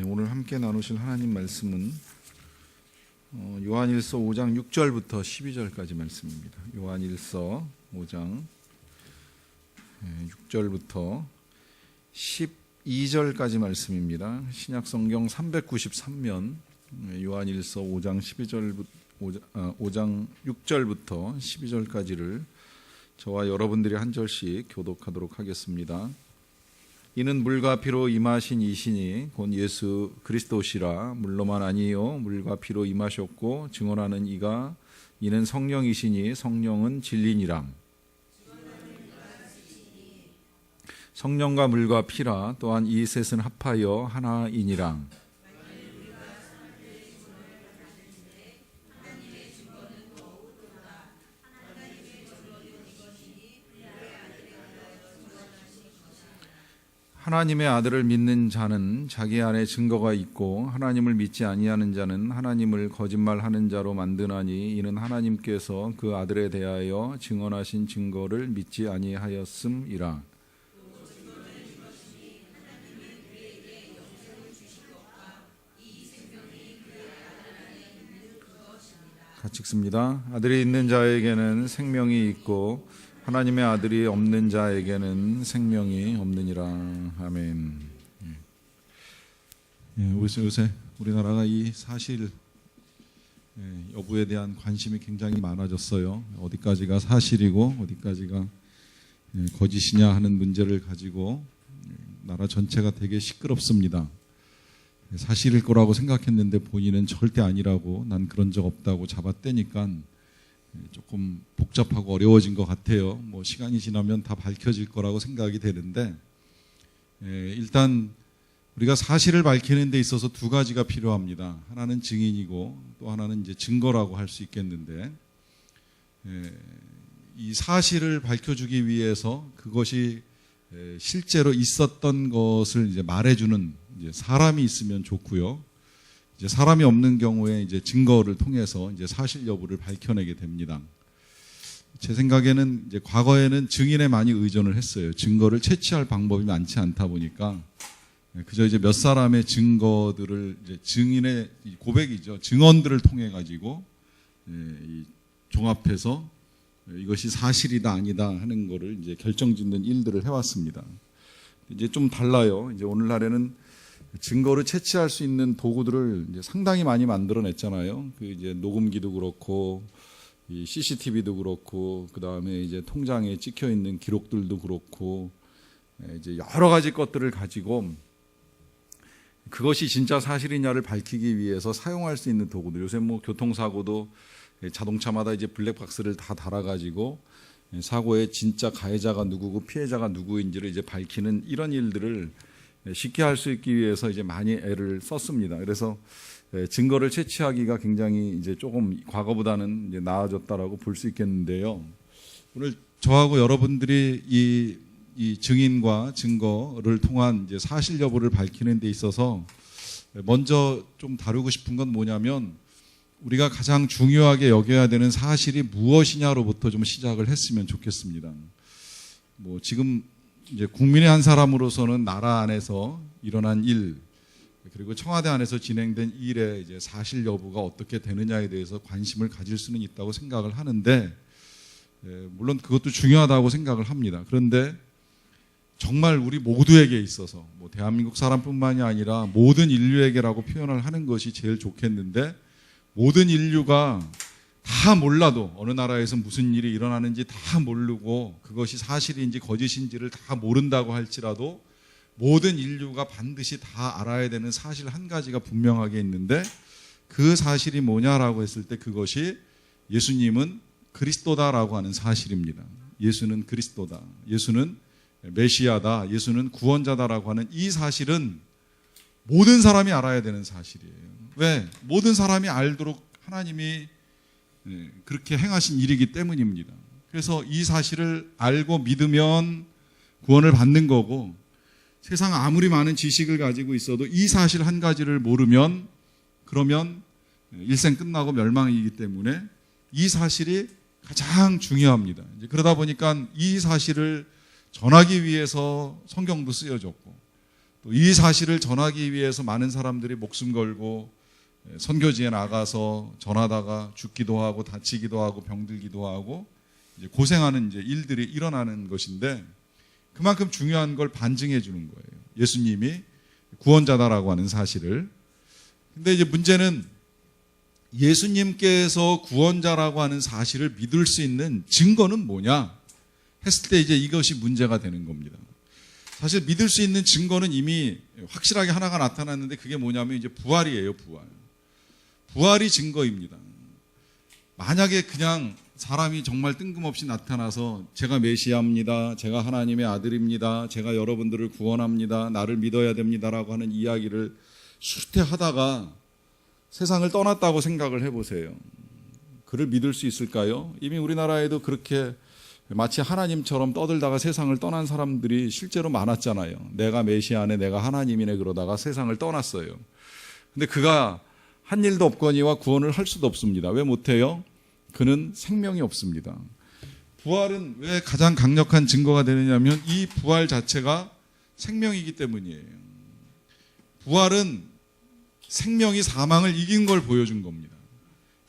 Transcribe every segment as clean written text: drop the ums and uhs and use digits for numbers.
오늘 함께 나누실 하나님 말씀은 요한일서 5장 6절부터 12절까지 말씀입니다. 요한일서 5장 6절부터 12절까지 말씀입니다. 신약성경 393면 요한일서 5장 6절부터 12절까지를 저와 여러분들이 한 절씩 교독하도록 하겠습니다. 이는 물과 피로 임하신 이시니 곧 예수 그리스도시라. 물로만 아니요 물과 피로 임하셨고 증언하는 이는 성령이시니 성령은 진리니라. 성령과 물과 피라. 또한 이 셋은 합하여 하나이니라. 하나님의 아들을 믿는 자는 자기 안에 증거가 있고 하나님을 믿지 아니하는 자는 하나님을 거짓말하는 자로 만드나니 이는 하나님께서 그 아들에 대하여 증언하신 증거를 믿지 아니하였음이라. 같이 읽습니다. 아들이 있는 자에게는 생명이 있고 하나님의 아들이 없는 자에게는 생명이 없느니라. 아멘. 요새 우리나라가 이 사실 여부에 대한 관심이 굉장히 많아졌어요. 어디까지가 사실이고 어디까지가 거짓이냐 하는 문제를 가지고 나라 전체가 되게 시끄럽습니다. 사실일 거라고 생각했는데 본인은 절대 아니라고, 난 그런 적 없다고 잡아떼니까 조금 복잡하고 어려워진 것 같아요. 시간이 지나면 다 밝혀질 거라고 생각이 되는데, 일단 우리가 사실을 밝히는 데 있어서 두 가지가 필요합니다. 하나는 증인이고 또 하나는 이제 증거라고 할 수 있겠는데, 이 사실을 밝혀주기 위해서 그것이 실제로 있었던 것을 이제 말해주는 이제 사람이 있으면 좋고요. 이제 사람이 없는 경우에 이제 증거를 통해서 이제 사실 여부를 밝혀내게 됩니다. 제 생각에는 이제 과거에는 증인에 많이 의존을 했어요. 증거를 채취할 방법이 많지 않다 보니까 그저 이제 몇 사람의 증거들을 이제 증인의 고백이죠. 증언들을 통해 가지고 종합해서 이것이 사실이다 아니다 하는 거를 이제 결정짓는 일들을 해왔습니다. 이제 좀 달라요. 이제 오늘날에는 증거를 채취할 수 있는 도구들을 이제 상당히 많이 만들어냈잖아요. 그 이제 녹음기도 그렇고, 이 CCTV도 그렇고, 그 다음에 이제 통장에 찍혀 있는 기록들도 그렇고, 이제 여러 가지 것들을 가지고 그것이 진짜 사실이냐를 밝히기 위해서 사용할 수 있는 도구들. 요새 교통사고도 자동차마다 이제 블랙박스를 다 달아가지고 사고의 진짜 가해자가 누구고 피해자가 누구인지를 이제 밝히는 이런 일들을 쉽게 할 수 있기 위해서 이제 많이 애를 썼습니다. 그래서 증거를 채취하기가 굉장히 이제 조금 과거보다는 이제 나아졌다라고 볼 수 있겠는데요. 오늘 저하고 여러분들이 이 증인과 증거를 통한 이제 사실 여부를 밝히는 데 있어서 먼저 좀 다루고 싶은 건 뭐냐면, 우리가 가장 중요하게 여겨야 되는 사실이 무엇이냐로부터 좀 시작을 했으면 좋겠습니다. 지금 이제 국민의 한 사람으로서는 나라 안에서 일어난 일, 그리고 청와대 안에서 진행된 일의 이제 사실 여부가 어떻게 되느냐에 대해서 관심을 가질 수는 있다고 생각을 하는데, 물론 그것도 중요하다고 생각을 합니다. 그런데 정말 우리 모두에게 있어서 대한민국 사람뿐만이 아니라 모든 인류에게라고 표현을 하는 것이 제일 좋겠는데, 모든 인류가 다 몰라도, 어느 나라에서 무슨 일이 일어나는지 다 모르고 그것이 사실인지 거짓인지를 다 모른다고 할지라도 모든 인류가 반드시 다 알아야 되는 사실 한 가지가 분명하게 있는데, 그 사실이 뭐냐라고 했을 때 그것이 예수님은 그리스도다라고 하는 사실입니다. 예수는 그리스도다, 예수는 메시아다, 예수는 구원자다라고 하는 이 사실은 모든 사람이 알아야 되는 사실이에요. 왜? 모든 사람이 알도록 하나님이 그렇게 행하신 일이기 때문입니다. 그래서 이 사실을 알고 믿으면 구원을 받는 거고, 세상 아무리 많은 지식을 가지고 있어도 이 사실 한 가지를 모르면 그러면 일생 끝나고 멸망이기 때문에 이 사실이 가장 중요합니다. 이제 그러다 보니까 이 사실을 전하기 위해서 성경도 쓰여졌고, 또 이 사실을 전하기 위해서 많은 사람들이 목숨 걸고 선교지에 나가서 전하다가 죽기도 하고 다치기도 하고 병들기도 하고 이제 고생하는 이제 일들이 일어나는 것인데, 그만큼 중요한 걸 반증해 주는 거예요. 예수님이 구원자다라고 하는 사실을. 근데 이제 문제는 예수님께서 구원자라고 하는 사실을 믿을 수 있는 증거는 뭐냐 했을 때 이제 이것이 문제가 되는 겁니다. 사실 믿을 수 있는 증거는 이미 확실하게 하나가 나타났는데, 그게 뭐냐면 이제 부활이에요. 부활이 증거입니다. 만약에 그냥 사람이 정말 뜬금없이 나타나서 제가 메시아입니다, 제가 하나님의 아들입니다, 제가 여러분들을 구원합니다, 나를 믿어야 됩니다라고 하는 이야기를 수태하다가 세상을 떠났다고 생각을 해보세요. 그를 믿을 수 있을까요? 이미 우리나라에도 그렇게 마치 하나님처럼 떠들다가 세상을 떠난 사람들이 실제로 많았잖아요. 내가 메시아네, 내가 하나님이네 그러다가 세상을 떠났어요. 근데 그가 한 일도 없거니와 구원을 할 수도 없습니다. 왜 못해요? 그는 생명이 없습니다. 부활은 왜 가장 강력한 증거가 되느냐면 이 부활 자체가 생명이기 때문이에요. 부활은 생명이 사망을 이긴 걸 보여준 겁니다.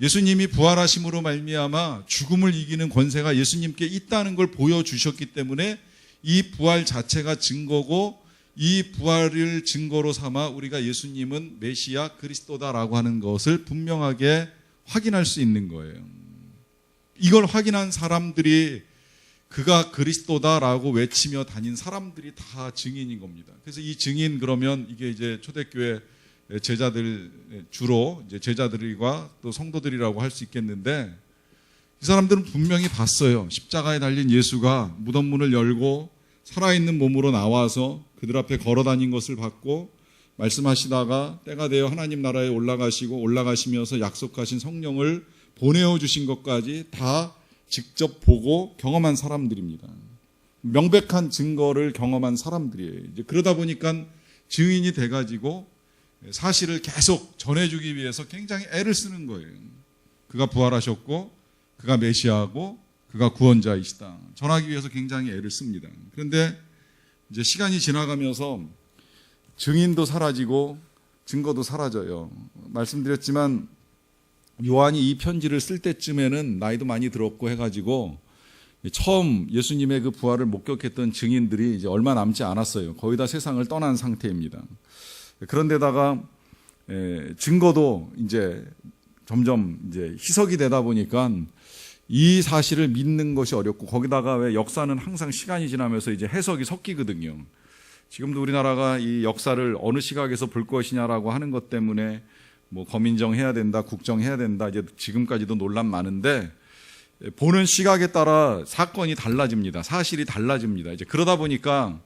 예수님이 부활하심으로 말미암아 죽음을 이기는 권세가 예수님께 있다는 걸 보여주셨기 때문에 이 부활 자체가 증거고, 이 부활을 증거로 삼아 우리가 예수님은 메시아 그리스도다라고 하는 것을 분명하게 확인할 수 있는 거예요. 이걸 확인한 사람들이 그가 그리스도다라고 외치며 다닌 사람들이 다 증인인 겁니다. 그래서 이 증인, 그러면 이게 이제 초대교회 제자들, 주로 이제 제자들과 또 성도들이라고 할 수 있겠는데, 이 사람들은 분명히 봤어요. 십자가에 달린 예수가 무덤 문을 열고 살아있는 몸으로 나와서 그들 앞에 걸어다닌 것을 봤고, 말씀하시다가 때가 되어 하나님 나라에 올라가시고 올라가시면서 약속하신 성령을 보내어 주신 것까지 다 직접 보고 경험한 사람들입니다. 명백한 증거를 경험한 사람들이에요. 이제 그러다 보니까 증인이 돼가지고 사실을 계속 전해주기 위해서 굉장히 애를 쓰는 거예요. 그가 부활하셨고, 그가 메시아고, 그가 구원자이시다. 전하기 위해서 굉장히 애를 씁니다. 그런데 이제 시간이 지나가면서 증인도 사라지고 증거도 사라져요. 말씀드렸지만 요한이 이 편지를 쓸 때쯤에는 나이도 많이 들었고 해가지고 처음 예수님의 그 부활을 목격했던 증인들이 이제 얼마 남지 않았어요. 거의 다 세상을 떠난 상태입니다. 그런데다가 증거도 이제 점점 이제 희석이 되다 보니까 이 사실을 믿는 것이 어렵고, 거기다가 왜 역사는 항상 시간이 지나면서 이제 해석이 섞이거든요. 지금도 우리나라가 이 역사를 어느 시각에서 볼 것이냐라고 하는 것 때문에 뭐 거민정 해야 된다, 국정해야 된다, 이제 지금까지도 논란 많은데, 보는 시각에 따라 사건이 달라집니다. 사실이 달라집니다. 이제 그러다 보니까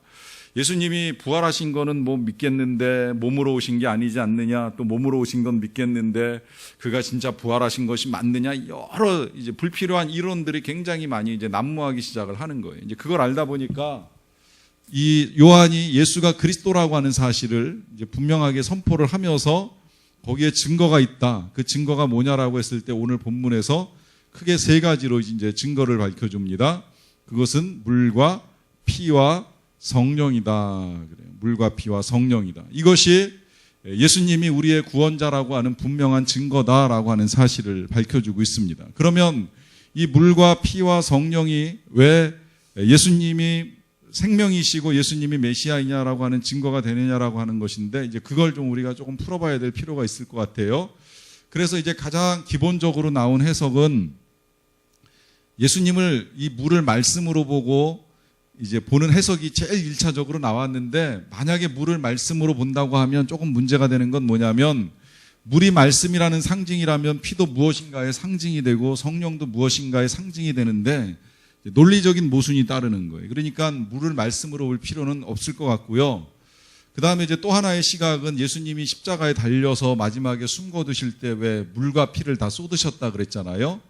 예수님이 부활하신 거는 뭐 믿겠는데 몸으로 오신 게 아니지 않느냐, 또 몸으로 오신 건 믿겠는데 그가 진짜 부활하신 것이 맞느냐, 여러 이제 불필요한 이론들이 굉장히 많이 이제 난무하기 시작을 하는 거예요. 이제 그걸 알다 보니까 이 요한이 예수가 그리스도라고 하는 사실을 이제 분명하게 선포를 하면서 거기에 증거가 있다. 그 증거가 뭐냐라고 했을 때 오늘 본문에서 크게 세 가지로 이제 증거를 밝혀줍니다. 그것은 물과 피와 성령이다. 그래요. 물과 피와 성령이다. 이것이 예수님이 우리의 구원자라고 하는 분명한 증거다라고 하는 사실을 밝혀주고 있습니다. 그러면 이 물과 피와 성령이 왜 예수님이 생명이시고 예수님이 메시아이냐라고 하는 증거가 되느냐라고 하는 것인데, 이제 그걸 좀 우리가 조금 풀어봐야 될 필요가 있을 것 같아요. 그래서 이제 가장 기본적으로 나온 해석은 예수님을 이 물을 말씀으로 보고 이제 보는 해석이 제일 1차적으로 나왔는데, 만약에 물을 말씀으로 본다고 하면 조금 문제가 되는 건 뭐냐면, 물이 말씀이라는 상징이라면 피도 무엇인가의 상징이 되고 성령도 무엇인가의 상징이 되는데 논리적인 모순이 따르는 거예요. 그러니까 물을 말씀으로 볼 필요는 없을 것 같고요. 그 다음에 이제 또 하나의 시각은 예수님이 십자가에 달려서 마지막에 숨 거두실 때 왜 물과 피를 다 쏟으셨다 그랬잖아요.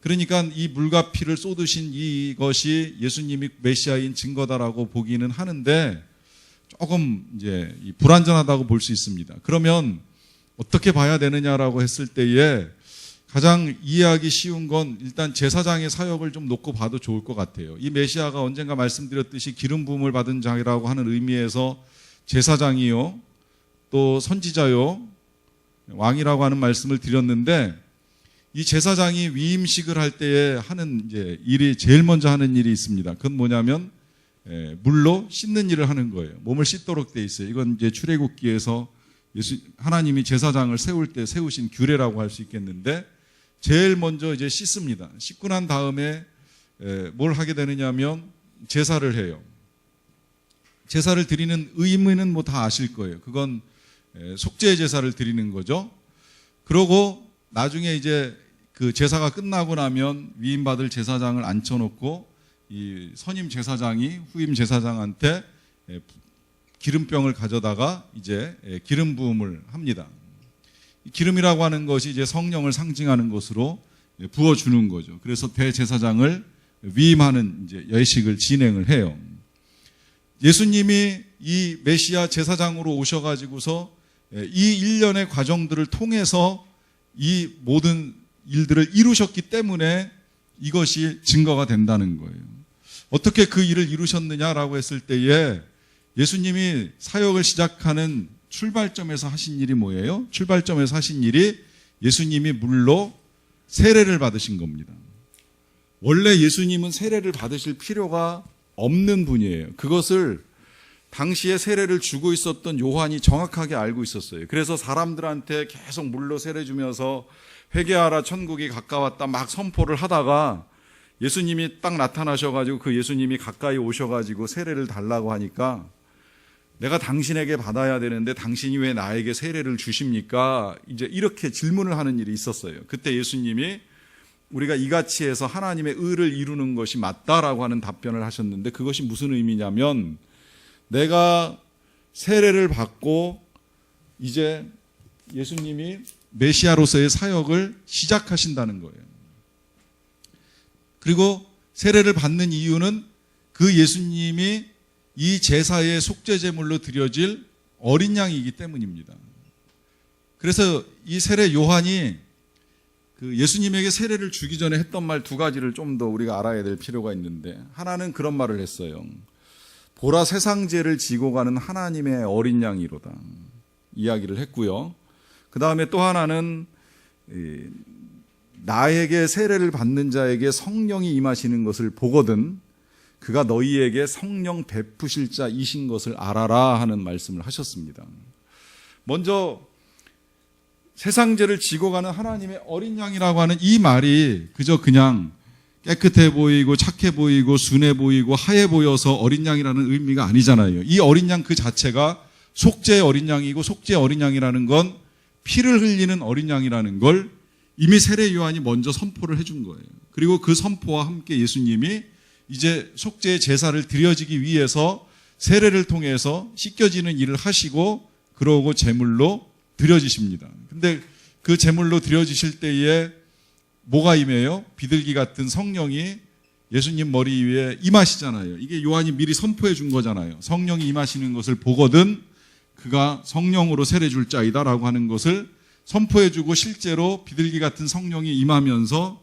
그러니까 이 물과 피를 쏟으신 이것이 예수님이 메시아인 증거다라고 보기는 하는데 조금 이제 불완전하다고 볼 수 있습니다. 그러면 어떻게 봐야 되느냐라고 했을 때에 가장 이해하기 쉬운 건 일단 제사장의 사역을 좀 놓고 봐도 좋을 것 같아요. 이 메시아가 언젠가 말씀드렸듯이 기름 부음을 받은 자라고 하는 의미에서 제사장이요, 또 선지자요, 왕이라고 하는 말씀을 드렸는데, 이 제사장이 위임식을 할 때에 하는 이제 일이, 제일 먼저 하는 일이 있습니다. 그건 뭐냐면 물로 씻는 일을 하는 거예요. 몸을 씻도록 돼 있어요. 이건 이제 출애굽기에서 하나님이 제사장을 세울 때 세우신 규례라고 할 수 있겠는데, 제일 먼저 이제 씻습니다. 씻고 난 다음에 뭘 하게 되느냐면 제사를 해요. 제사를 드리는 의미는 뭐 다 아실 거예요. 그건 속죄 제사를 드리는 거죠. 그러고 나중에 이제 그 제사가 끝나고 나면 위임받을 제사장을 앉혀놓고 이 선임 제사장이 후임 제사장한테 기름병을 가져다가 이제 기름 부음을 합니다. 기름이라고 하는 것이 이제 성령을 상징하는 것으로 부어주는 거죠. 그래서 대제사장을 위임하는 이제 예식을 진행을 해요. 예수님이 이 메시아 제사장으로 오셔가지고서 이 일련의 과정들을 통해서 이 모든 일들을 이루셨기 때문에 이것이 증거가 된다는 거예요. 어떻게 그 일을 이루셨느냐라고 했을 때에 예수님이 사역을 시작하는 출발점에서 하신 일이 뭐예요? 출발점에서 하신 일이 예수님이 물로 세례를 받으신 겁니다. 원래 예수님은 세례를 받으실 필요가 없는 분이에요. 그것을 당시에 세례를 주고 있었던 요한이 정확하게 알고 있었어요. 그래서 사람들한테 계속 물로 세례 주면서 회개하라, 천국이 가까웠다 막 선포를 하다가 예수님이 딱 나타나셔가지고 그 예수님이 가까이 오셔가지고 세례를 달라고 하니까, 내가 당신에게 받아야 되는데 당신이 왜 나에게 세례를 주십니까? 이제 이렇게 질문을 하는 일이 있었어요. 그때 예수님이 우리가 이같이 해서 하나님의 의를 이루는 것이 맞다라고 하는 답변을 하셨는데, 그것이 무슨 의미냐면, 내가 세례를 받고 이제 예수님이 메시아로서의 사역을 시작하신다는 거예요. 그리고 세례를 받는 이유는 그 예수님이 이 제사의 속죄제물로 드려질 어린 양이기 때문입니다. 그래서 이 세례 요한이 그 예수님에게 세례를 주기 전에 했던 말 두 가지를 좀 더 우리가 알아야 될 필요가 있는데, 하나는 그런 말을 했어요. 보라, 세상죄를 지고 가는 하나님의 어린 양이로다 이야기를 했고요. 그 다음에 또 하나는 나에게 세례를 받는 자에게 성령이 임하시는 것을 보거든 그가 너희에게 성령 베푸실 자이신 것을 알아라 하는 말씀을 하셨습니다. 먼저 세상죄를 지고 가는 하나님의 어린 양이라고 하는 이 말이 그냥 깨끗해 보이고 착해 보이고 순해 보이고 하얘 보여서 어린 양이라는 의미가 아니잖아요. 이 어린 양 그 자체가 속죄의 어린 양이고, 속죄의 어린 양이라는 건 피를 흘리는 어린 양이라는 걸 이미 세례 요한이 먼저 선포를 해준 거예요. 그리고 그 선포와 함께 예수님이 이제 속죄의 제사를 드려지기 위해서 세례를 통해서 씻겨지는 일을 하시고, 그러고 제물로 드려지십니다. 근데 그 제물로 드려지실 때에 뭐가 임해요? 비둘기 같은 성령이 예수님 머리 위에 임하시잖아요. 이게 요한이 미리 선포해 준 거잖아요. 성령이 임하시는 것을 보거든 그가 성령으로 세례 줄 자이다라고 하는 것을 선포해 주고, 실제로 비둘기 같은 성령이 임하면서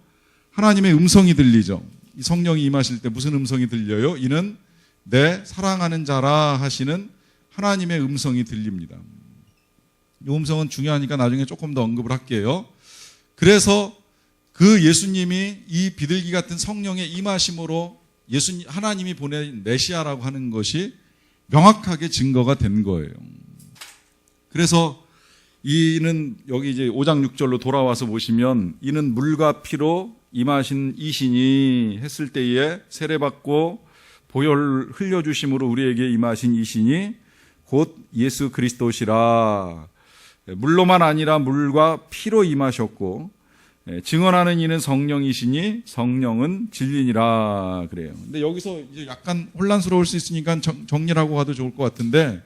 하나님의 음성이 들리죠. 이 성령이 임하실 때 무슨 음성이 들려요? 이는 내 사랑하는 자라 하시는 하나님의 음성이 들립니다. 이 음성은 중요하니까 나중에 조금 더 언급을 할게요. 그래서 그 예수님이 이 비둘기 같은 성령의 임하심으로 하나님이 보낸 메시아라고 하는 것이 명확하게 증거가 된 거예요. 그래서 이는 여기 이제 5장 6절로 돌아와서 보시면, 이는 물과 피로 임하신 이신이 했을 때에 세례받고 보혈 흘려주심으로 우리에게 임하신 이신이 곧 예수 그리스도시라. 물로만 아니라 물과 피로 임하셨고, 증언하는 이는 성령이시니 성령은 진리니라 그래요. 근데 여기서 이제 약간 혼란스러울 수 있으니까 정리하고 가도 좋을 것 같은데,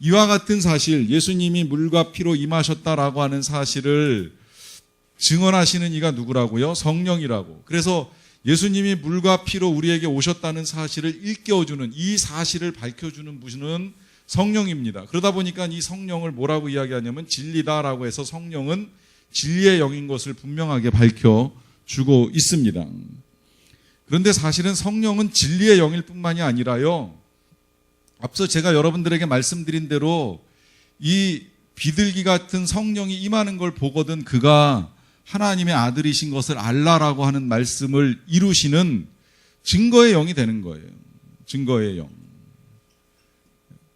이와 같은 사실, 예수님이 물과 피로 임하셨다라고 하는 사실을 증언하시는 이가 누구라고요? 성령이라고. 그래서 예수님이 물과 피로 우리에게 오셨다는 사실을 일깨워주는, 이 사실을 밝혀주는 분은 성령입니다. 그러다 보니까 이 성령을 뭐라고 이야기하냐면 진리다라고 해서 성령은 진리의 영인 것을 분명하게 밝혀주고 있습니다. 그런데 사실은 성령은 진리의 영일 뿐만이 아니라요, 앞서 제가 여러분들에게 말씀드린 대로 이 비둘기 같은 성령이 임하는 걸 보거든 그가 하나님의 아들이신 것을 알라라고 하는 말씀을 이루시는 증거의 영이 되는 거예요. 증거의 영.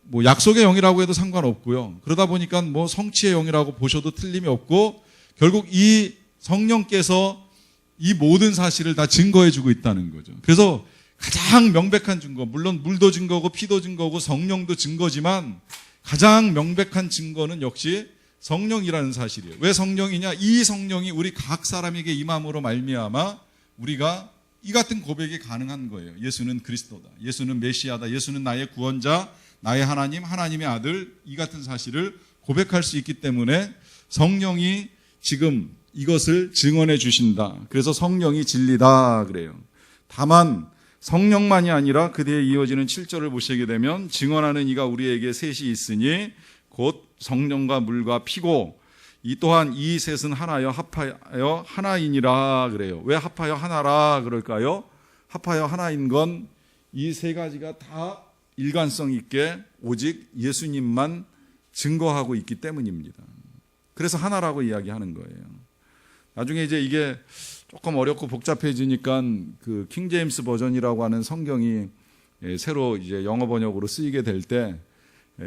뭐 약속의 영이라고 해도 상관없고요. 그러다 보니까 뭐 성취의 영이라고 보셔도 틀림이 없고 결국 이 성령께서 이 모든 사실을 다 증거해 주고 있다는 거죠. 그래서 가장 명백한 증거, 물론 물도 증거고 피도 증거고 성령도 증거지만 가장 명백한 증거는 역시 성령이라는 사실이에요. 왜 성령이냐? 이 성령이 우리 각 사람에게 임함으로 말미암아 우리가 이 같은 고백이 가능한 거예요. 예수는 그리스도다. 예수는 메시아다. 예수는 나의 구원자, 나의 하나님, 하나님의 아들, 이 같은 사실을 고백할 수 있기 때문에 성령이 지금 이것을 증언해 주신다. 그래서 성령이 진리다 그래요. 다만 성령만이 아니라 그 뒤에 이어지는 7절을 보시게 되면 증언하는 이가 우리에게 셋이 있으니 곧 성령과 물과 피고 이 또한 이 셋은 하나여 합하여 하나이니라 그래요. 왜 합하여 하나라 그럴까요? 합하여 하나인 건 이 세 가지가 다 일관성 있게 오직 예수님만 증거하고 있기 때문입니다. 그래서 하나라고 이야기하는 거예요. 나중에 이제 이게 조금 어렵고 복잡해지니까 그 킹제임스 버전이라고 하는 성경이 새로 이제 영어 번역으로 쓰이게 될 때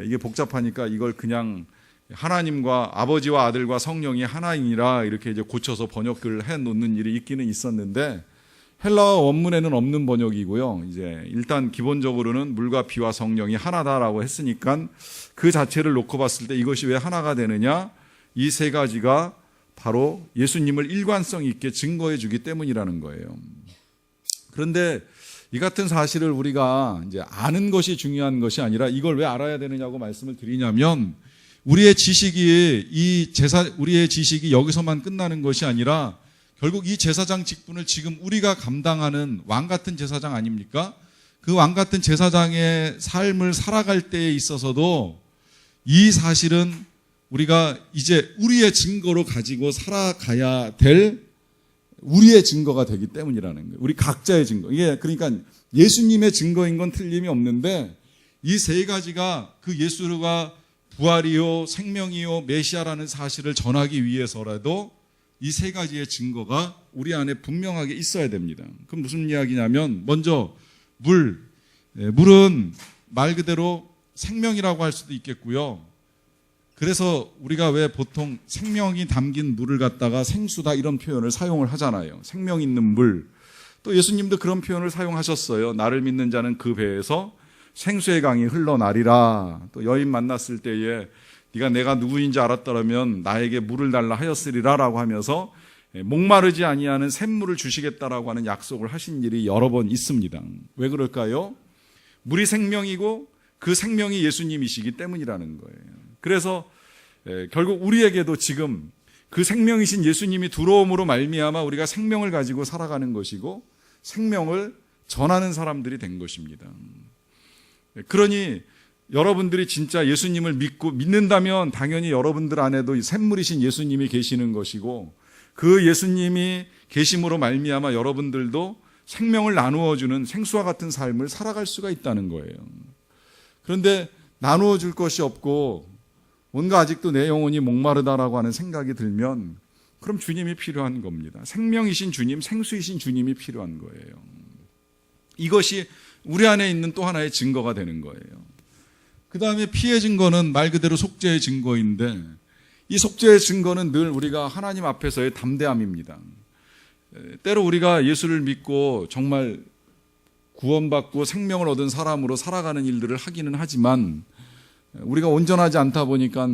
이게 복잡하니까 이걸 그냥 하나님과 아버지와 아들과 성령이 하나이니라 이렇게 이제 고쳐서 번역을 해 놓는 일이 있기는 있었는데 헬라어 원문에는 없는 번역이고요. 이제 일단 기본적으로는 물과 피와 성령이 하나다라고 했으니까 그 자체를 놓고 봤을 때 이것이 왜 하나가 되느냐? 이 세 가지가 바로 예수님을 일관성 있게 증거해 주기 때문이라는 거예요. 그런데 이 같은 사실을 우리가 이제 아는 것이 중요한 것이 아니라 이걸 왜 알아야 되느냐고 말씀을 드리냐면 우리의 지식이 여기서만 끝나는 것이 아니라 결국 이 제사장 직분을 지금 우리가 감당하는 왕 같은 제사장 아닙니까? 그 왕 같은 제사장의 삶을 살아갈 때에 있어서도 이 사실은 우리가 이제 우리의 증거로 가지고 살아가야 될 우리의 증거가 되기 때문이라는 거예요. 우리 각자의 증거. 이게 그러니까 예수님의 증거인 건 틀림이 없는데 이 세 가지가 그 예수가 부활이요, 생명이요, 메시아라는 사실을 전하기 위해서라도 이 세 가지의 증거가 우리 안에 분명하게 있어야 됩니다. 그럼 무슨 이야기냐면 먼저 물은 말 그대로 생명이라고 할 수도 있겠고요. 그래서 우리가 왜 보통 생명이 담긴 물을 갖다가 생수다 이런 표현을 사용을 하잖아요. 생명 있는 물. 또 예수님도 그런 표현을 사용하셨어요. 나를 믿는 자는 그 배에서 생수의 강이 흘러나리라. 또 여인 만났을 때에 네가 내가 누구인지 알았더라면 나에게 물을 달라 하였으리라라고 하면서 목마르지 아니하는 샘물을 주시겠다라고 하는 약속을 하신 일이 여러 번 있습니다. 왜 그럴까요? 물이 생명이고 그 생명이 예수님이시기 때문이라는 거예요. 그래서 결국 우리에게도 지금 그 생명이신 예수님이 들어옴으로 말미암아 우리가 생명을 가지고 살아가는 것이고 생명을 전하는 사람들이 된 것입니다. 그러니 여러분들이 진짜 예수님을 믿는다면 당연히 여러분들 안에도 이 샘물이신 예수님이 계시는 것이고 그 예수님이 계심으로 말미암아 여러분들도 생명을 나누어 주는 생수와 같은 삶을 살아갈 수가 있다는 거예요. 그런데 나누어 줄 것이 없고 뭔가 아직도 내 영혼이 목마르다라고 하는 생각이 들면 그럼 주님이 필요한 겁니다. 생명이신 주님, 생수이신 주님이 필요한 거예요. 이것이 우리 안에 있는 또 하나의 증거가 되는 거예요. 그 다음에 피의 증거는 말 그대로 속죄의 증거인데 이 속죄의 증거는 늘 우리가 하나님 앞에서의 담대함입니다. 때로 우리가 예수를 믿고 정말 구원받고 생명을 얻은 사람으로 살아가는 일들을 하기는 하지만 우리가 온전하지 않다 보니까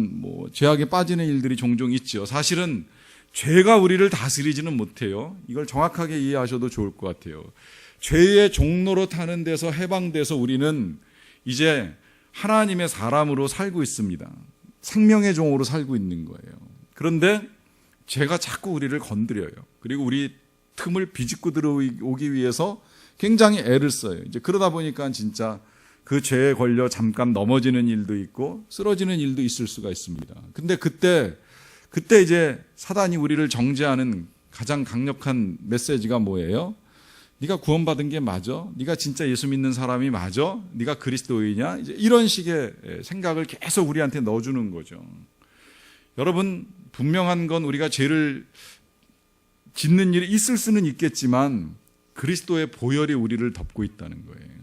죄악에 빠지는 일들이 종종 있죠. 사실은 죄가 우리를 다스리지는 못해요. 이걸 정확하게 이해하셔도 좋을 것 같아요. 죄의 종로로 타는 데서 해방돼서 우리는 이제 하나님의 사람으로 살고 있습니다. 생명의 종으로 살고 있는 거예요. 그런데 죄가 자꾸 우리를 건드려요. 그리고 우리 틈을 비집고 들어오기 위해서 굉장히 애를 써요. 이제 그러다 보니까 진짜 그 죄에 걸려 잠깐 넘어지는 일도 있고 쓰러지는 일도 있을 수가 있습니다. 근데 그때 이제 사단이 우리를 정죄하는 가장 강력한 메시지가 뭐예요? 네가 구원받은 게 맞아? 네가 진짜 예수 믿는 사람이 맞아? 네가 그리스도인이냐? 이제 이런 식의 생각을 계속 우리한테 넣어주는 거죠. 여러분, 분명한 건 우리가 죄를 짓는 일이 있을 수는 있겠지만 그리스도의 보혈이 우리를 덮고 있다는 거예요.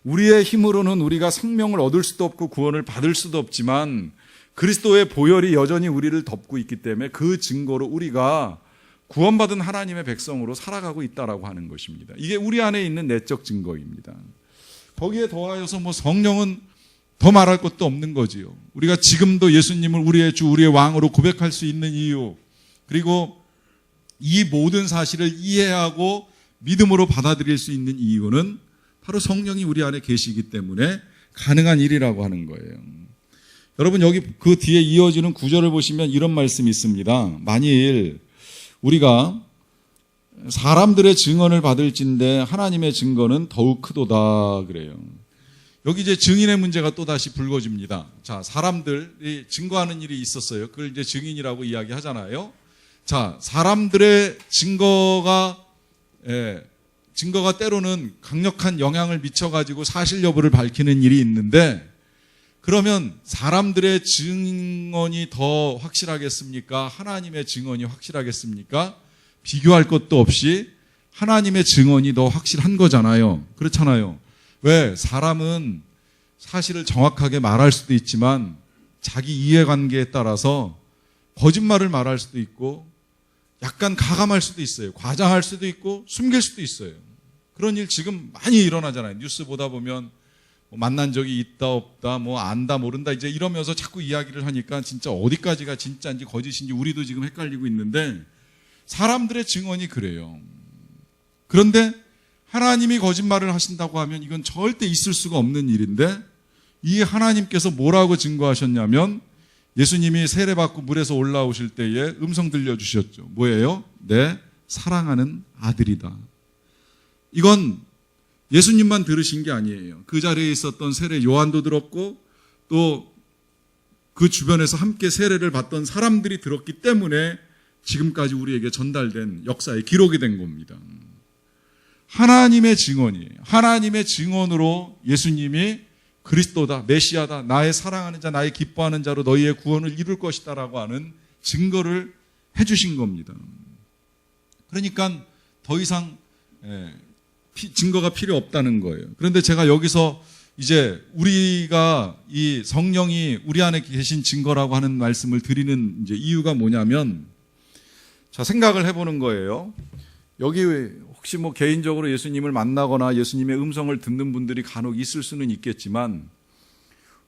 우리의 힘으로는 우리가 생명을 얻을 수도 없고 구원을 받을 수도 없지만 그리스도의 보혈이 여전히 우리를 덮고 있기 때문에 그 증거로 우리가 구원받은 하나님의 백성으로 살아가고 있다라고 하는 것입니다. 이게 우리 안에 있는 내적 증거입니다. 거기에 더하여서 성령은 더 말할 것도 없는 거지요. 우리가 지금도 예수님을 우리의 주, 우리의 왕으로 고백할 수 있는 이유, 그리고 이 모든 사실을 이해하고 믿음으로 받아들일 수 있는 이유는 바로 성령이 우리 안에 계시기 때문에 가능한 일이라고 하는 거예요. 여러분, 여기 그 뒤에 이어지는 구절을 보시면 이런 말씀이 있습니다. 만일 우리가 사람들의 증언을 받을진대 하나님의 증거는 더욱 크도다 그래요. 여기 이제 증인의 문제가 또 다시 불거집니다. 자, 사람들이 증거하는 일이 있었어요. 그걸 이제 증인이라고 이야기하잖아요. 자, 사람들의 증거가 때로는 강력한 영향을 미쳐가지고 사실 여부를 밝히는 일이 있는데, 그러면 사람들의 증언이 더 확실하겠습니까? 하나님의 증언이 확실하겠습니까? 비교할 것도 없이 하나님의 증언이 더 확실한 거잖아요. 그렇잖아요. 왜? 사람은 사실을 정확하게 말할 수도 있지만 자기 이해관계에 따라서 거짓말을 말할 수도 있고 약간 가감할 수도 있어요. 과장할 수도 있고 숨길 수도 있어요. 그런 일 지금 많이 일어나잖아요. 뉴스 보다 보면 만난 적이 있다 없다 안다 모른다 이제 이러면서 자꾸 이야기를 하니까 진짜 어디까지가 진짜인지 거짓인지 우리도 지금 헷갈리고 있는데, 사람들의 증언이 그래요. 그런데 하나님이 거짓말을 하신다고 하면 이건 절대 있을 수가 없는 일인데, 이 하나님께서 뭐라고 증거하셨냐면 예수님이 세례받고 물에서 올라오실 때에 음성 들려주셨죠. 뭐예요? 내 사랑하는 아들이다. 이건 예수님만 들으신 게 아니에요. 그 자리에 있었던 세례 요한도 들었고 또 그 주변에서 함께 세례를 받던 사람들이 들었기 때문에 지금까지 우리에게 전달된 역사의 기록이 된 겁니다. 하나님의 증언이에요. 하나님의 증언으로 예수님이 그리스도다, 메시아다, 나의 사랑하는 자, 나의 기뻐하는 자로 너희의 구원을 이룰 것이다 라고 하는 증거를 해주신 겁니다. 그러니까 더 이상 증거가 필요 없다는 거예요. 그런데 제가 여기서 이제 우리가 이 성령이 우리 안에 계신 증거라고 하는 말씀을 드리는 이제 이유가 뭐냐면, 자, 생각을 해보는 거예요. 여기 혹시 개인적으로 예수님을 만나거나 예수님의 음성을 듣는 분들이 간혹 있을 수는 있겠지만,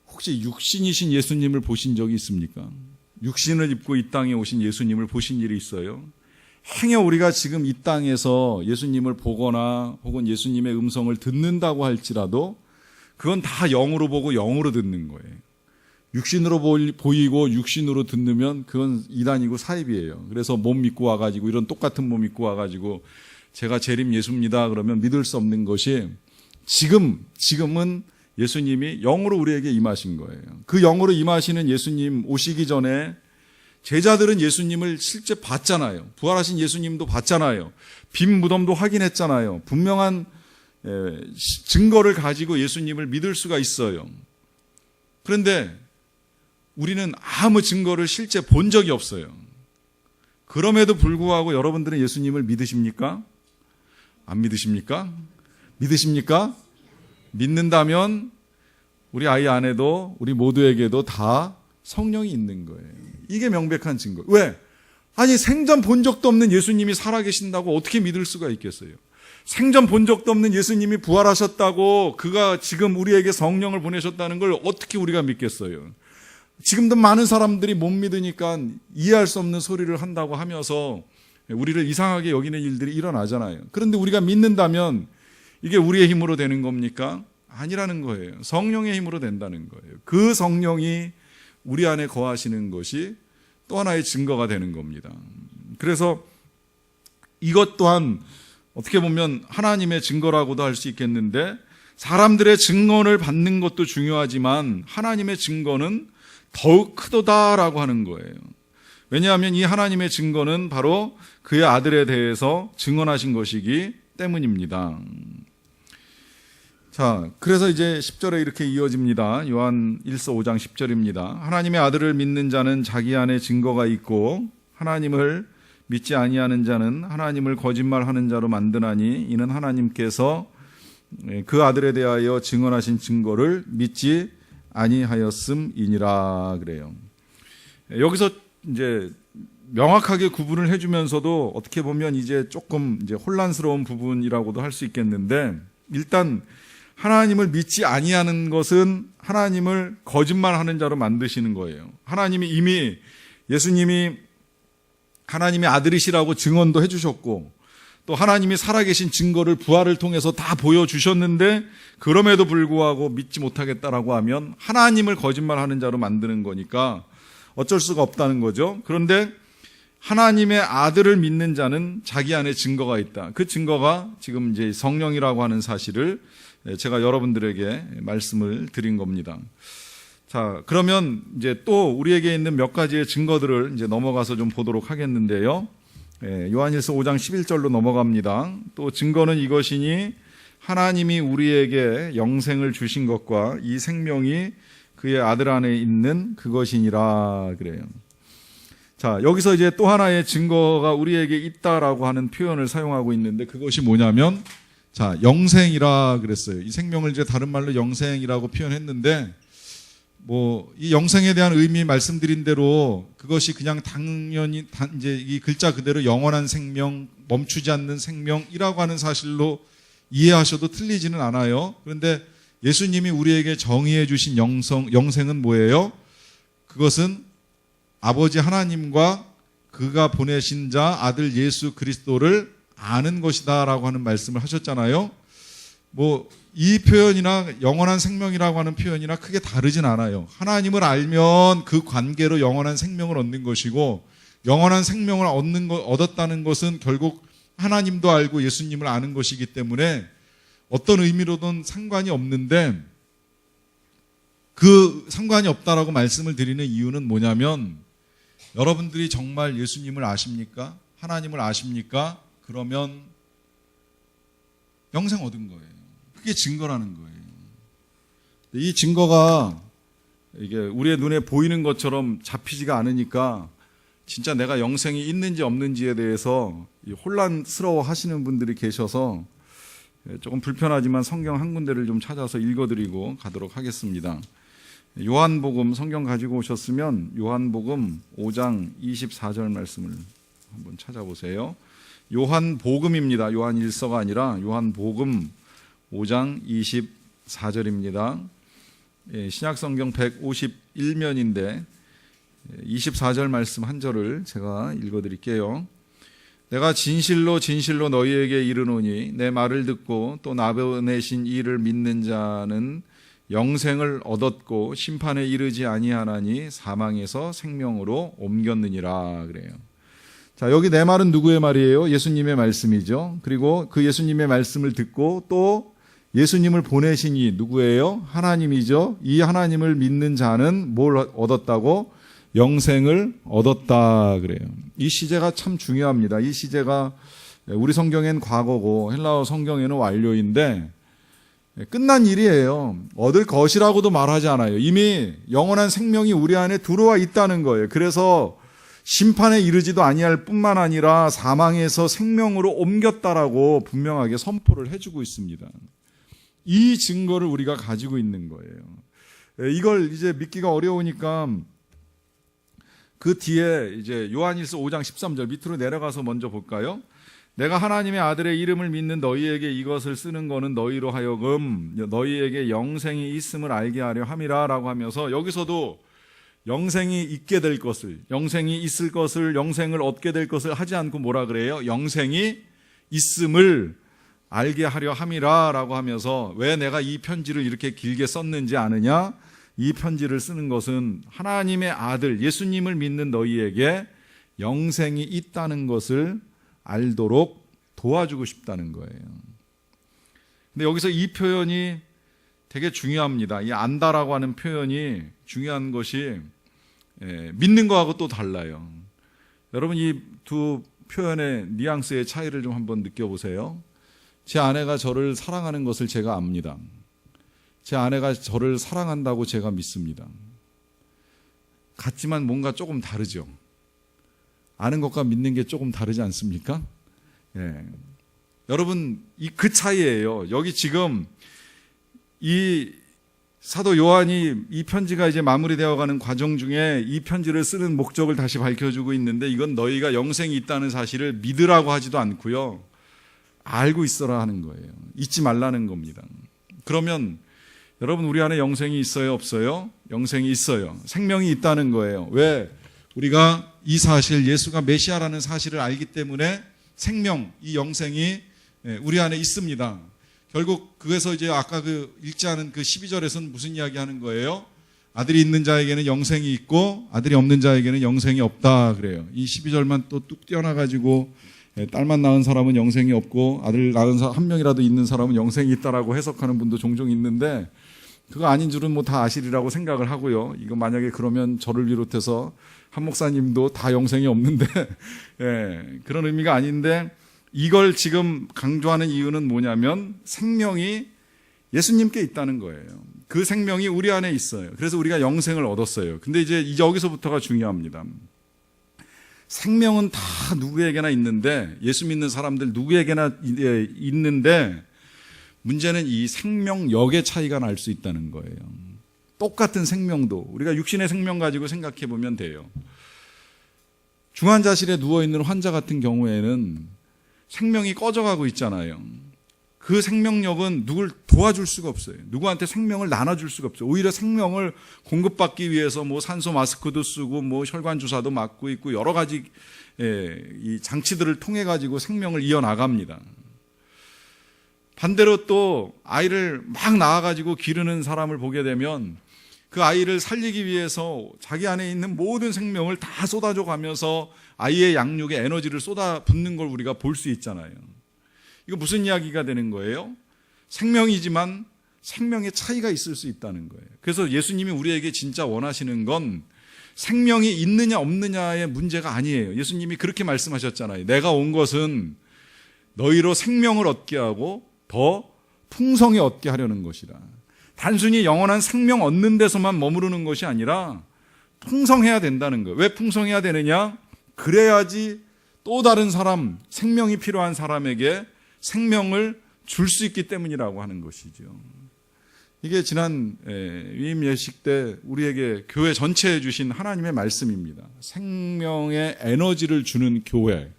혹시 육신이신 예수님을 보신 적이 있습니까? 육신을 입고 이 땅에 오신 예수님을 보신 일이 있어요? 행여 우리가 지금 이 땅에서 예수님을 보거나 혹은 예수님의 음성을 듣는다고 할지라도 그건 다 영으로 보고 영으로 듣는 거예요. 육신으로 보이고 육신으로 듣는 그건 이단이고 사입이에요. 그래서 몸 믿고 와가지고 이런 똑같은 몸 믿고 와가지고 제가 재림 예수입니다 그러면 믿을 수 없는 것이, 지금은 예수님이 영으로 우리에게 임하신 거예요. 그 영으로 임하시는 예수님 오시기 전에 제자들은 예수님을 실제 봤잖아요. 부활하신 예수님도 봤잖아요. 빈 무덤도 확인했잖아요. 분명한 증거를 가지고 예수님을 믿을 수가 있어요. 그런데 우리는 아무 증거를 실제 본 적이 없어요. 그럼에도 불구하고 여러분들은 예수님을 믿으십니까? 안 믿으십니까? 믿으십니까? 믿는다면 우리 아이 안에도 우리 모두에게도 다 성령이 있는 거예요. 이게 명백한 증거. 왜? 아니, 생전 본 적도 없는 예수님이 살아계신다고 어떻게 믿을 수가 있겠어요? 생전 본 적도 없는 예수님이 부활하셨다고, 그가 지금 우리에게 성령을 보내셨다는 걸 어떻게 우리가 믿겠어요? 지금도 많은 사람들이 못 믿으니까 이해할 수 없는 소리를 한다고 하면서 우리를 이상하게 여기는 일들이 일어나잖아요. 그런데 우리가 믿는다면 이게 우리의 힘으로 되는 겁니까? 아니라는 거예요. 성령의 힘으로 된다는 거예요. 그 성령이 우리 안에 거하시는 것이 또 하나의 증거가 되는 겁니다. 그래서 이것 또한 어떻게 보면 하나님의 증거라고도 할 수 있겠는데, 사람들의 증언을 받는 것도 중요하지만 하나님의 증거는 더욱 크도다라고 하는 거예요. 왜냐하면 이 하나님의 증거는 바로 그의 아들에 대해서 증언하신 것이기 때문입니다. 자, 그래서 이제 10절에 이렇게 이어집니다. 요한 1서 5장 10절입니다. 하나님의 아들을 믿는 자는 자기 안에 증거가 있고 하나님을 믿지 아니하는 자는 하나님을 거짓말하는 자로 만드나니 이는 하나님께서 그 아들에 대하여 증언하신 증거를 믿지 아니하였음이니라 그래요. 여기서 이제 명확하게 구분을 해주면서도 어떻게 보면 이제 조금 이제 혼란스러운 부분이라고도 할 수 있겠는데, 일단 하나님을 믿지 아니하는 것은 하나님을 거짓말하는 자로 만드시는 거예요. 하나님이 이미 예수님이 하나님의 아들이시라고 증언도 해주셨고 또 하나님이 살아계신 증거를 부활을 통해서 다 보여주셨는데 그럼에도 불구하고 믿지 못하겠다라고 하면 하나님을 거짓말하는 자로 만드는 거니까 어쩔 수가 없다는 거죠. 그런데 하나님의 아들을 믿는 자는 자기 안에 증거가 있다. 그 증거가 지금 이제 성령이라고 하는 사실을 제가 여러분들에게 말씀을 드린 겁니다. 자, 그러면 이제 또 우리에게 있는 몇 가지의 증거들을 이제 넘어가서 좀 보도록 하겠는데요. 요한일서 5장 11절로 넘어갑니다. 또 증거는 이것이니 하나님이 우리에게 영생을 주신 것과 이 생명이 그의 아들 안에 있는 그것이니라 그래요. 자, 여기서 이제 또 하나의 증거가 우리에게 있다라고 하는 표현을 사용하고 있는데 그것이 뭐냐면, 자, 영생이라 그랬어요. 이 생명을 이제 다른 말로 영생이라고 표현했는데, 이 영생에 대한 의미 말씀드린 대로 그것이 그냥 당연히 이제 이 글자 그대로 영원한 생명, 멈추지 않는 생명이라고 하는 사실로 이해하셔도 틀리지는 않아요. 그런데 예수님이 우리에게 정의해 주신 영생은 뭐예요? 그것은 아버지 하나님과 그가 보내신 자 아들 예수 그리스도를 아는 것이다라고 하는 말씀을 하셨잖아요. 이 표현이나 영원한 생명이라고 하는 표현이나 크게 다르진 않아요. 하나님을 알면 그 관계로 영원한 생명을 얻는 것이고, 영원한 생명을 얻었다는 것은 결국 하나님도 알고 예수님을 아는 것이기 때문에 어떤 의미로든 상관이 없는데, 그 상관이 없다라고 말씀을 드리는 이유는 뭐냐면, 여러분들이 정말 예수님을 아십니까? 하나님을 아십니까? 그러면 영생 얻은 거예요. 그게 증거라는 거예요. 이 증거가 이게 우리의 눈에 보이는 것처럼 잡히지가 않으니까 진짜 내가 영생이 있는지 없는지에 대해서 혼란스러워 하시는 분들이 계셔서 조금 불편하지만 성경 한 군데를 좀 찾아서 읽어드리고 가도록 하겠습니다. 요한복음 성경 가지고 오셨으면 요한복음 5장 24절 말씀을 한번 찾아보세요. 요한복음입니다. 요한일서가 아니라 요한복음 5장 24절입니다. 신약성경 151면인데 24절 말씀 한 절을 제가 읽어드릴게요. 내가 진실로 진실로 너희에게 이르노니 내 말을 듣고 또 나 보내신 이를 믿는 자는 영생을 얻었고 심판에 이르지 아니하나니 사망에서 생명으로 옮겼느니라 그래요. 자, 여기 내 말은 누구의 말이에요? 예수님의 말씀이죠. 그리고 그 예수님의 말씀을 듣고 또 예수님을 보내신 이 누구예요? 하나님이죠. 이 하나님을 믿는 자는 뭘 얻었다고? 영생을 얻었다 그래요. 이 시제가 참 중요합니다. 이 시제가 우리 성경엔 과거고 헬라어 성경에는 완료인데 끝난 일이에요. 얻을 것이라고도 말하지 않아요. 이미 영원한 생명이 우리 안에 들어와 있다는 거예요. 그래서 심판에 이르지도 아니할 뿐만 아니라 사망에서 생명으로 옮겼다라고 분명하게 선포를 해주고 있습니다. 이 증거를 우리가 가지고 있는 거예요. 이걸 이제 믿기가 어려우니까 그 뒤에 이제 요한일서 5장 13절 밑으로 내려가서 먼저 볼까요? 내가 하나님의 아들의 이름을 믿는 너희에게 이것을 쓰는 거는 너희로 하여금 너희에게 영생이 있음을 알게 하려 함이라 라고 하면서 여기서도 영생이 있게 될 것을, 영생이 있을 것을, 영생을 얻게 될 것을 하지 않고 뭐라 그래요? 영생이 있음을 알게 하려 함이라 라고 하면서 왜 내가 이 편지를 이렇게 길게 썼는지 아느냐? 이 편지를 쓰는 것은 하나님의 아들 예수님을 믿는 너희에게 영생이 있다는 것을 알도록 도와주고 싶다는 거예요. 근데 여기서 이 표현이 되게 중요합니다. 이 안다라고 하는 표현이 중요한 것이 믿는 거하고 또 달라요. 여러분 이 두 표현의 뉘앙스의 차이를 좀 한번 느껴보세요. 제 아내가 저를 사랑하는 것을 제가 압니다. 제 아내가 저를 사랑한다고 제가 믿습니다. 같지만 뭔가 조금 다르죠. 아는 것과 믿는 게 조금 다르지 않습니까? 예. 여러분, 그 차이예요. 여기 지금 이 사도 요한이 이 편지가 이제 마무리되어 가는 과정 중에 이 편지를 쓰는 목적을 다시 밝혀주고 있는데, 이건 너희가 영생이 있다는 사실을 믿으라고 하지도 않고요, 알고 있어라 하는 거예요. 잊지 말라는 겁니다. 그러면 여러분, 우리 안에 영생이 있어요, 없어요? 영생이 있어요. 생명이 있다는 거예요. 왜? 우리가 이 사실, 예수가 메시아라는 사실을 알기 때문에 생명, 이 영생이 우리 안에 있습니다. 결국 그래서 이제 아까 읽지 않은 12절에서는 무슨 이야기 하는 거예요? 아들이 있는 자에게는 영생이 있고 아들이 없는 자에게는 영생이 없다 그래요. 이 12절만 또 뚝 떼어놔가지고 딸만 낳은 사람은 영생이 없고 아들 낳은 사람 한 명이라도 있는 사람은 영생이 있다라고 해석하는 분도 종종 있는데, 그거 아닌 줄은 뭐 다 아시리라고 생각을 하고요. 이거 만약에 그러면 저를 비롯해서 한 목사님도 다 영생이 없는데 그런 의미가 아닌데, 이걸 지금 강조하는 이유는 뭐냐면 생명이 예수님께 있다는 거예요. 그 생명이 우리 안에 있어요. 그래서 우리가 영생을 얻었어요. 근데 이제 여기서부터가 중요합니다. 생명은 다 누구에게나 있는데, 예수 믿는 사람들 누구에게나 있는데, 문제는 이 생명력의 차이가 날 수 있다는 거예요. 똑같은 생명도 우리가 육신의 생명 가지고 생각해 보면 돼요. 중환자실에 누워있는 환자 같은 경우에는 생명이 꺼져가고 있잖아요. 그 생명력은 누굴 도와줄 수가 없어요. 누구한테 생명을 나눠줄 수가 없어요. 오히려 생명을 공급받기 위해서 뭐 산소 마스크도 쓰고 뭐 혈관 주사도 맞고 있고 여러 가지 이 장치들을 통해 가지고 생명을 이어나갑니다. 반대로 또 아이를 막 낳아가지고 기르는 사람을 보게 되면 그 아이를 살리기 위해서 자기 안에 있는 모든 생명을 다 쏟아져 가면서 아이의 양육에 에너지를 쏟아붓는 걸 우리가 볼 수 있잖아요. 이거 무슨 이야기가 되는 거예요? 생명이지만 생명의 차이가 있을 수 있다는 거예요. 그래서 예수님이 우리에게 진짜 원하시는 건 생명이 있느냐 없느냐의 문제가 아니에요. 예수님이 그렇게 말씀하셨잖아요. 내가 온 것은 너희로 생명을 얻게 하고 더 풍성히 얻게 하려는 것이라. 단순히 영원한 생명 얻는 데서만 머무르는 것이 아니라 풍성해야 된다는 거예요. 왜 풍성해야 되느냐? 그래야지 또 다른 사람, 생명이 필요한 사람에게 생명을 줄 수 있기 때문이라고 하는 것이죠. 이게 지난 위임 예식 때 우리에게 교회 전체에 주신 하나님의 말씀입니다. 생명의 에너지를 주는 교회.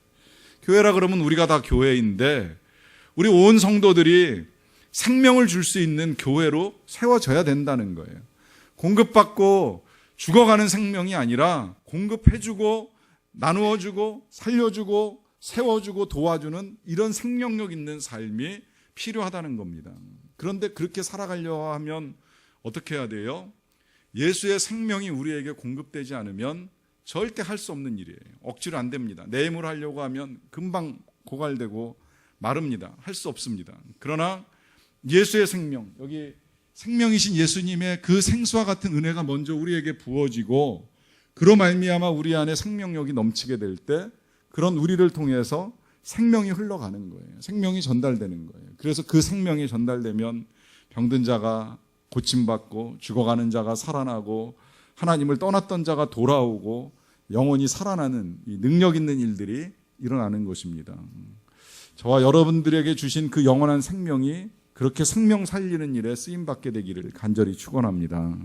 교회라 그러면 우리가 다 교회인데, 우리 온 성도들이 생명을 줄 수 있는 교회로 세워져야 된다는 거예요. 공급받고 죽어가는 생명이 아니라 공급해주고 나누어주고 살려주고 세워주고 도와주는 이런 생명력 있는 삶이 필요하다는 겁니다. 그런데 그렇게 살아가려 하면 어떻게 해야 돼요? 예수의 생명이 우리에게 공급되지 않으면 절대 할 수 없는 일이에요. 억지로 안 됩니다. 내 힘으로 하려고 하면 금방 고갈되고 마릅니다. 할 수 없습니다. 그러나 예수의 생명, 여기 생명이신 예수님의 그 생수와 같은 은혜가 먼저 우리에게 부어지고, 그로 말미암아 우리 안에 생명력이 넘치게 될 때 그런 우리를 통해서 생명이 흘러가는 거예요. 생명이 전달되는 거예요. 그래서 그 생명이 전달되면 병든 자가 고침받고 죽어가는 자가 살아나고 하나님을 떠났던 자가 돌아오고 영원히 살아나는 이 능력 있는 일들이 일어나는 것입니다. 저와 여러분들에게 주신 그 영원한 생명이 그렇게 생명 살리는 일에 쓰임받게 되기를 간절히 축원합니다.